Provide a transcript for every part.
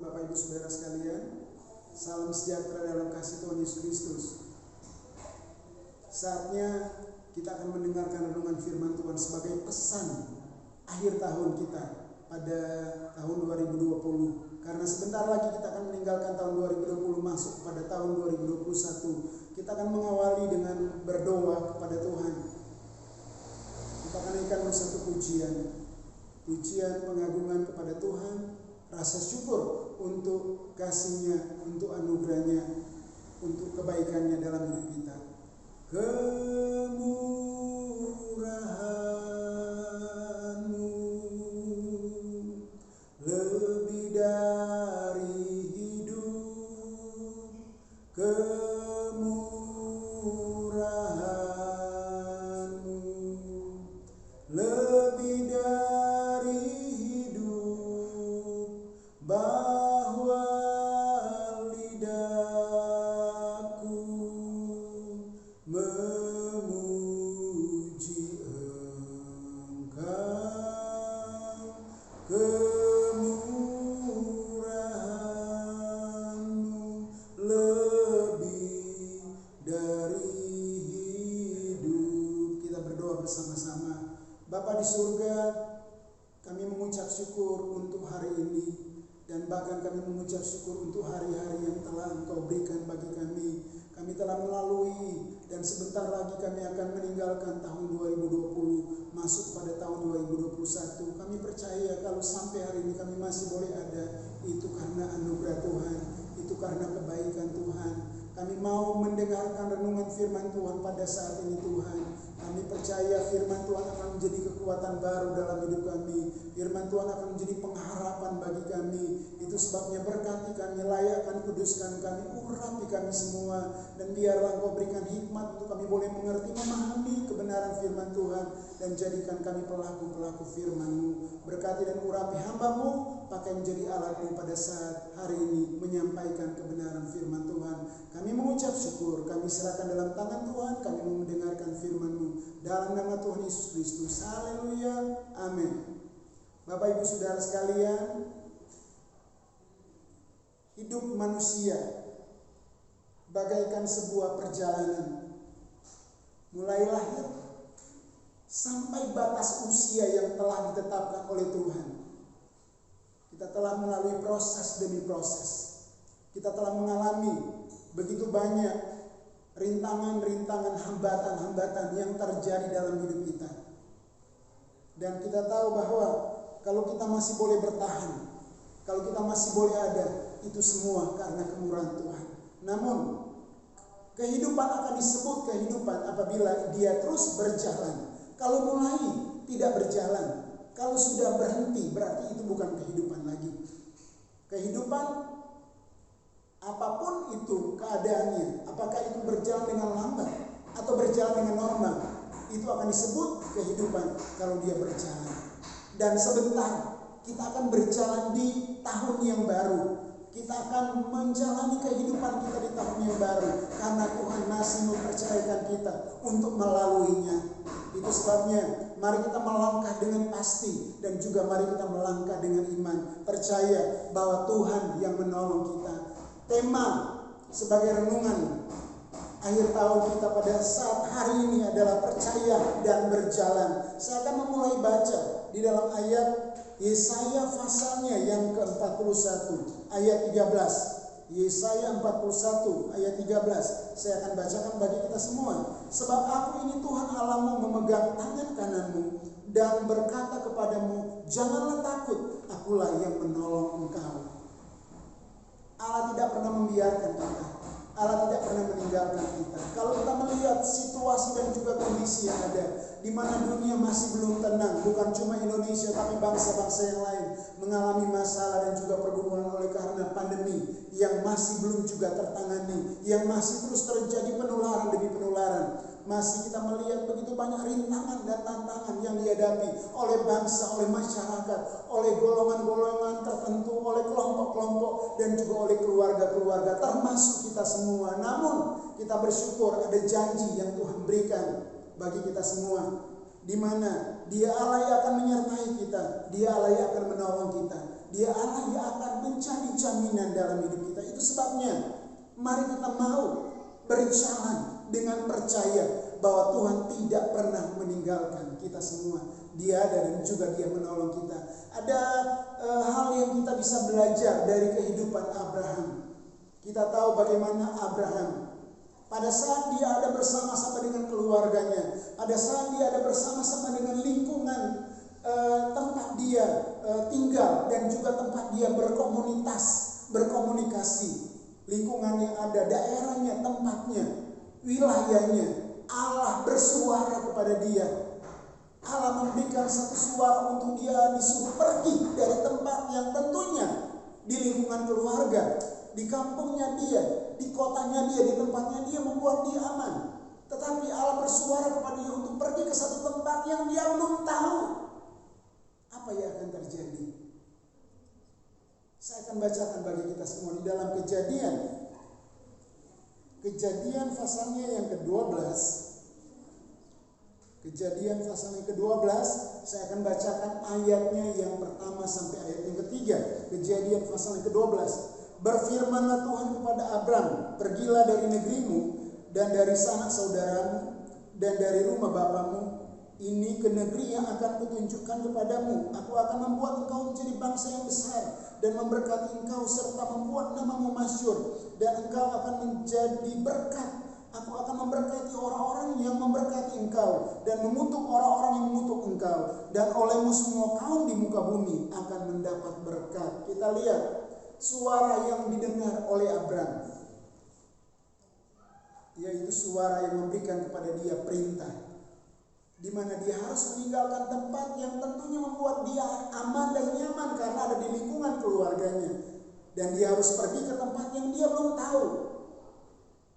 Bapak Ibu Saudara sekalian, salam sejahtera dalam kasih Tuhan Yesus Kristus. Saatnya kita akan mendengarkan renungan firman Tuhan sebagai pesan akhir tahun kita pada tahun 2020. Karena sebentar lagi kita akan meninggalkan tahun 2020 masuk pada tahun 2021. Kita akan mengawali dengan berdoa kepada Tuhan. Kita akan naikkan satu pujian pengagungan kepada Tuhan, rasa syukur untuk kasih-Nya, untuk anugerah-Nya, untuk kebaikan-Nya dalam hidup kita. Kemurahan-Mu lebih dari hidup, kemurahan-Mu lebih dari hidup, bahwa lidahku memuji Engkau. Kemurahan-Mu lebih dari hidup. Kita berdoa bersama-sama. Bapa di surga, kami mengucap syukur untuk hari ini, dan bahkan kami mengucap syukur untuk hari-hari yang telah Engkau berikan bagi kami. Kami telah melalui, dan sebentar lagi kami akan meninggalkan tahun 2020, masuk pada tahun 2021. Kami percaya kalau sampai hari ini kami masih boleh ada, itu karena anugerah Tuhan, itu karena kebaikan Tuhan. Kami mau mendengarkan renungan firman Tuhan pada saat ini Tuhan. Kami percaya firman Tuhan akan menjadi kekuatan baru dalam hidup kami. Firman Tuhan akan menjadi pengharapan bagi kami. Itu sebabnya berkati kami, layakkan, kuduskan kami, urapi kami semua. Dan biarlah Engkau berikan hikmat untuk kami boleh mengerti, memahami kebenaran firman Tuhan. Dan jadikan kami pelaku-pelaku firman-Mu. Berkati dan urapi hamba-Mu, pakai menjadi alat-Mu pada saat hari ini menyampaikan kebenaran firman Tuhan. Kami mengucap syukur, kami serahkan dalam tangan Tuhan, kami mau mendengarkan firman-Mu. Dalam nama Tuhan Yesus Kristus. Haleluya. Amin. Bapak Ibu Saudara sekalian, hidup manusia bagaikan sebuah perjalanan. Mulai lahir sampai batas usia yang telah ditetapkan oleh Tuhan. Kita telah melalui proses demi proses. Kita telah mengalami begitu banyak rintangan-rintangan, hambatan-hambatan yang terjadi dalam hidup kita. Dan kita tahu bahwa kalau kita masih boleh bertahan, kalau kita masih boleh ada, itu semua karena kemurahan Tuhan. Namun, kehidupan akan disebut kehidupan apabila dia terus berjalan. Kalau mulai tidak berjalan, kalau sudah berhenti, berarti itu bukan kehidupan lagi. Kehidupan apapun itu keadaannya, apakah itu berjalan dengan lambat atau berjalan dengan normal, itu akan disebut kehidupan kalau dia berjalan. Dan sebentar kita akan berjalan di tahun yang baru. Kita akan menjalani kehidupan kita di tahun yang baru, karena Tuhan masih mempercayakan kita untuk melaluinya. Itu sebabnya mari kita melangkah dengan pasti, dan juga mari kita melangkah dengan iman, percaya bahwa Tuhan yang menolong kita. Tema sebagai renungan akhir tahun kita pada saat hari ini adalah percaya dan berjalan. Saya akan memulai baca di dalam ayat Yesaya pasalnya yang ke-41 ayat 13. Yesaya 41 ayat 13. Saya akan bacakan bagi kita semua. Sebab aku ini Tuhan Allahmu memegang tangan kananmu dan berkata kepadamu, janganlah takut, akulah yang menolong engkau. Allah tidak pernah membiarkan kita. Allah tidak pernah meninggalkan kita. Kalau kita melihat situasi dan juga kondisi yang ada, di mana dunia masih belum tenang, bukan cuma Indonesia tapi bangsa-bangsa yang lain mengalami masalah dan juga pergumulan oleh karena pandemi yang masih belum juga tertangani, yang masih terus terjadi penularan demi penularan. Masih kita melihat begitu banyak rintangan dan tantangan yang dihadapi oleh bangsa, oleh masyarakat, oleh golongan-golongan tertentu, oleh kelompok-kelompok, dan juga oleh keluarga-keluarga, termasuk kita semua. Namun kita bersyukur ada janji yang Tuhan berikan bagi kita semua, di mana Dia Allah yang akan menyertai kita, Dia Allah yang akan menolong kita. Dia Allah yang akan menjadi jaminan dalam hidup kita. Itu sebabnya mari kita mau berjalan dengan percaya bahwa Tuhan tidak pernah meninggalkan kita semua. Dia ada dan juga Dia menolong kita. Ada hal yang kita bisa belajar dari kehidupan Abraham. Kita tahu bagaimana Abraham pada saat dia ada bersama-sama dengan keluarganya, pada saat dia ada bersama-sama dengan lingkungan tempat dia tinggal dan juga tempat dia berkomunikasi, lingkungan yang ada, daerahnya, tempatnya, wilayahnya, Allah bersuara kepada dia. Allah memberikan satu suara untuk dia disuruh pergi dari tempat yang tentunya di lingkungan keluarga, di kampungnya dia, di kotanya dia, di tempatnya dia membuat dia aman. Tetapi Allah bersuara kepada dia untuk pergi ke satu tempat yang dia belum tahu apa yang akan terjadi. Saya akan bacakan bagi kita semua di dalam Kejadian pasalnya yang ke-12. Kejadian pasal yang ke-12, saya akan bacakan ayatnya yang pertama sampai ayat yang ketiga. Kejadian pasal yang ke-12. Berfirmanlah Tuhan kepada Abram, pergilah dari negerimu dan dari sanak saudaramu dan dari rumah bapamu, ini ke negeri yang akan kutunjukkan kepadamu. Aku akan membuat engkau menjadi bangsa yang besar dan memberkati engkau serta membuat namamu masyhur, dan engkau akan menjadi berkat. Aku akan memberkati orang-orang yang memberkati engkau dan mengutuk orang-orang yang mengutuk engkau, dan olehmu semua kaum di muka bumi akan mendapat berkat. Kita lihat suara yang didengar oleh Abram, yaitu suara yang memberikan kepada dia perintah, di mana dia harus meninggalkan tempat yang tentunya membuat dia aman dan nyaman karena ada di lingkungan keluarganya, dan dia harus pergi ke tempat yang dia belum tahu.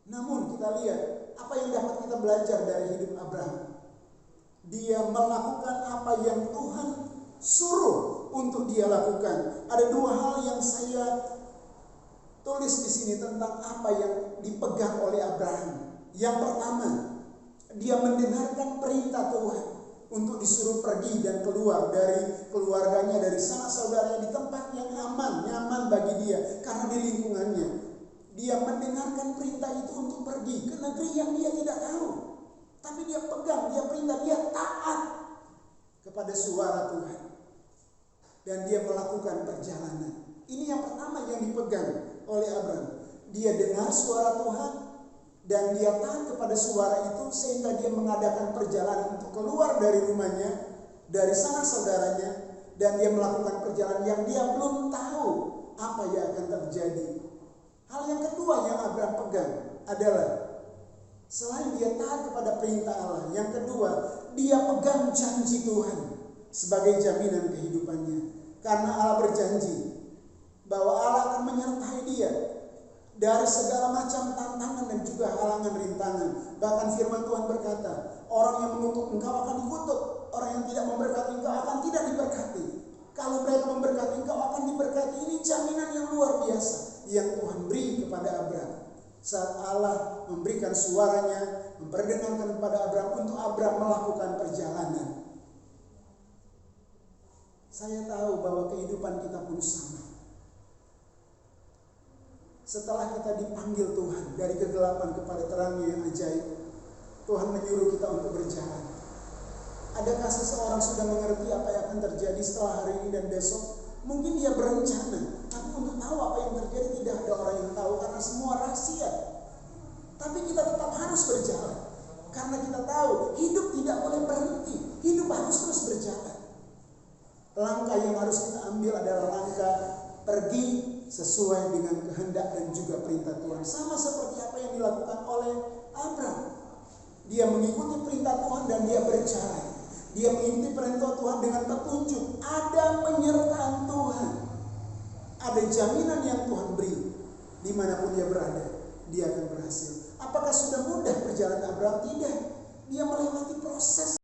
Namun kita lihat apa yang dapat kita belajar dari hidup Abraham. Dia melakukan apa yang Tuhan suruh untuk dia lakukan. Ada dua hal yang saya tulis di sini tentang apa yang dipegang oleh Abraham. Yang pertama, dia mendengarkan perintah Tuhan untuk disuruh pergi dan keluar dari keluarganya, dari sanak saudaranya, di tempat yang aman, nyaman bagi dia karena di lingkungannya. Dia mendengarkan perintah itu untuk pergi ke negeri yang dia tidak tahu. Tapi dia pegang, dia perintah, dia taat kepada suara Tuhan. Dan dia melakukan perjalanan. Ini yang pertama yang dipegang oleh Abraham. Dia dengar suara Tuhan dan dia taat kepada suara itu, sehingga dia mengadakan perjalanan untuk keluar dari rumahnya, dari sanak saudaranya, dan dia melakukan perjalanan yang dia belum tahu apa yang akan terjadi. Hal yang kedua yang Abraham pegang adalah, selain dia taat kepada perintah Allah, yang kedua, dia pegang janji Tuhan sebagai jaminan kehidupannya. Karena Allah berjanji bahwa Allah akan menyertai dia dari segala macam tantangan dan juga halangan rintangan. Bahkan firman Tuhan berkata, orang yang mengutuk engkau akan dikutuk, orang yang tidak memberkati engkau akan tidak diberkati. Kalau mereka memberkati engkau akan diberkati. Ini jaminan yang luar biasa yang Tuhan beri kepada Abraham. Saat Allah memberikan suaranya, memperdengarkan kepada Abraham untuk Abraham melakukan perjalanan. Saya tahu bahwa kehidupan kita pun sama. Setelah kita dipanggil Tuhan dari kegelapan kepada terangnya yang ajaib, Tuhan menyuruh kita untuk berjalan. Adakah seseorang sudah mengerti apa yang akan terjadi setelah hari ini dan besok? Mungkin dia berencana, tapi untuk tahu apa yang terjadi tidak ada orang yang tahu karena semua rahasia. Tapi kita tetap harus berjalan karena kita tahu hidup tidak boleh berhenti, hidup harus terus berjalan. Langkah yang harus kita ambil adalah langkah pergi sesuai dengan kehendak dan juga perintah Tuhan. Sama seperti apa yang dilakukan oleh Abraham. Dia mengikuti perintah Tuhan dan dia berjalan. Dia mengikuti perintah Tuhan dengan petunjuk. Ada penyertaan Tuhan. Ada jaminan yang Tuhan beri. Dimanapun dia berada, dia akan berhasil. Apakah sudah mudah perjalanan Abraham? Tidak. Dia melewati proses.